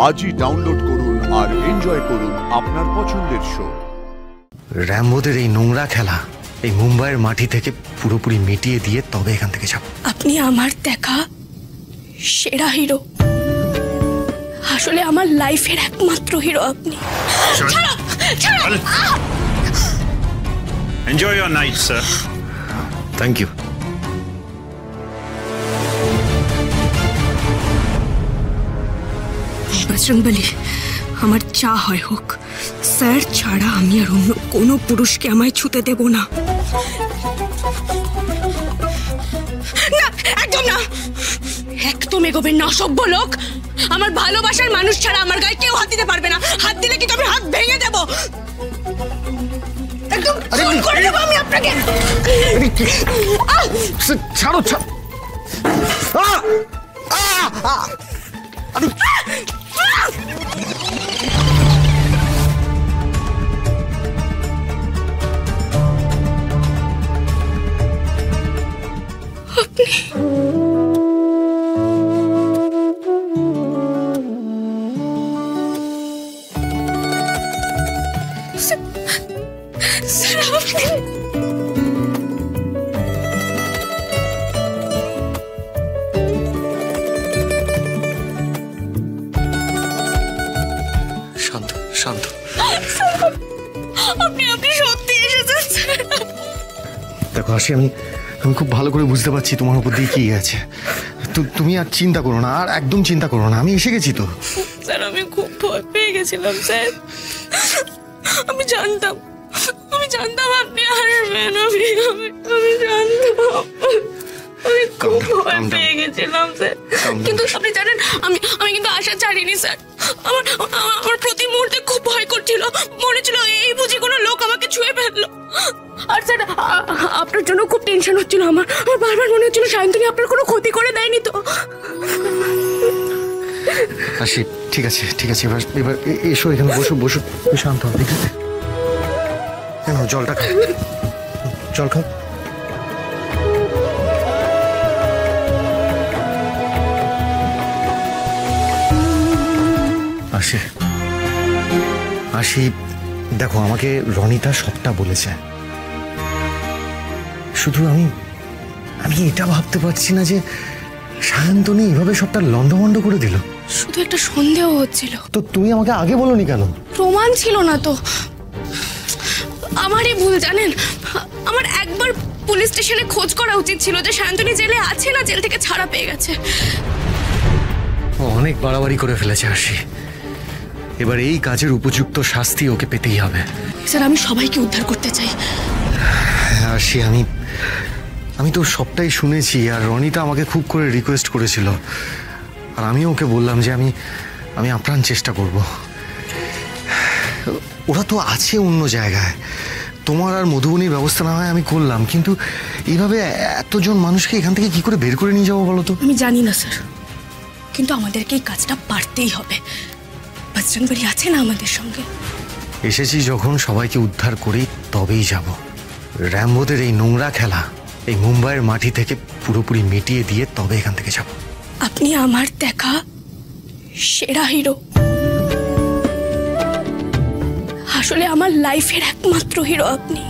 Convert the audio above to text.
আজই ডাউনলোড করুন আর এনজয় করুন আপনার পছন্দের শো। র‍্যাম্বোদের এই নোংরা খেলা এই মুম্বাইয়ের মাটি থেকে পুরোপুরি মিটিয়ে দিয়ে তবে এখান থেকে যাব। আপনি আমার দেখা সেরা হিরো, আসলে আমার লাইফের একমাত্র হিরো আপনি। Enjoy your night, sir. Thank you. Bajrangbali, আমার চা হয় হোক, স্যার ছাড়া আমি আর অন্য কোনো পুরুষকে আমায় ছুতে দেব না। না, একদম না, একদম এগোবেন না অসভ্য লোক। আমার ভালোবাসার মানুষ ছাড়া আমার গায়ে কেউ হাত দিতে পারবে না। হাত দিলে কিন্তু আমি হাত ভেঙে দেব, একদম খুন করে দেব আমি আপনাকে। ছাড়ো ছাড়ো। শান্ত শান্ত। আপনি সত্যি এসেছেন। দেখো আশি, আমি খুব ভালো করে বুঝতে পারছি তোমার উপর দিয়ে কি আছে। তুমি আর চিন্তা করো না, আর একদম চিন্তা করো না, আমি এসে গেছি তো। স্যার আমি খুব ভয় পেয়ে গেছিলাম স্যার, আমি জানতাম আপনি হারবেন, আমি জানতাম, আমি খুব ভয় পেয়ে গেছিলাম স্যার। কিন্তু আপনি জানেন আমি কিন্তু আশা ছাড়িনি স্যার। আমার প্রতি মুহূর্তে খুব ভয় করছিল, মনে ছিল এই বুঝি কোনো লোক আমাকে ছুঁয়ে ফেললো। আর স্যার আপনার জন্য খুব টেনশন হচ্ছিল আমার বারবার মনে হচ্ছিল সায়ন্তনী আপনার কোনো ক্ষতি করে দেয়নি তো। আশি ঠিক আছে ঠিক আছে, এবার এসো এখানে বসো বসো, শান্ত হও, ঠিক আছে? কেন জলটা খাও, জল খাও। আশি আশি, দেখো আমাকে রনিতা সবটা বলেছে, শুধু আমি এটা ভাবতে পারছি না যে সায়ন্তনী এভাবে সবটা লন্ডভন্ড করে দিল। শুধু একটা সন্দেহ হচ্ছিল। তো তুমি আমাকে আগে বলোনি কেন? প্রমাণ ছিল না তো, আমারই ভুল জানেন। আমার একবার পুলিশ স্টেশনে খোঁজ করা উচিত ছিল যে সায়ন্তনী জেলে আছে না জেল থেকে ছাড়া পেয়ে গেছে। অনেক বাড়াবাড়ি করে ফেলেছে আশি, এবার এই কাজের উপযুক্ত শাস্তি ওকে পেতেই হবে। স্যার আমি সবাইকে উদ্ধার করতে চাই। আশি আমি তো সবটাই শুনেছি, আর রনিতা আমাকে খুব করে রিকোয়েস্ট করেছিল, আর আমিও ওকে বললাম যে আমি আপ্রাণ চেষ্টা করব। ওরা তো আছে অন্য জায়গায়, তোমার আর মধুবনীর ব্যবস্থা না হয় আমি করলাম, কিন্তু এইভাবে এতজন মানুষকে এখান থেকে কি করে বের করে নিয়ে যাবো বলো তো? আমি জানি না স্যার, কিন্তু আমাদেরকে এই কাজটা পারতেই হবে। বজরংবলী আছে না আমাদের সঙ্গে। এসেছি যখন সবাইকে উদ্ধার করি তবেই যাব। র‍্যাম্বোদের এই নোংরা খেলা এই মুম্বাইয়ের মাটি থেকে পুরোপুরি মিটিয়ে দিয়ে তবে এখান থেকে যাব। আপনি আমার দেখা সেরা হিরো, আসলে আমার লাইফের একমাত্র হিরো আপনি।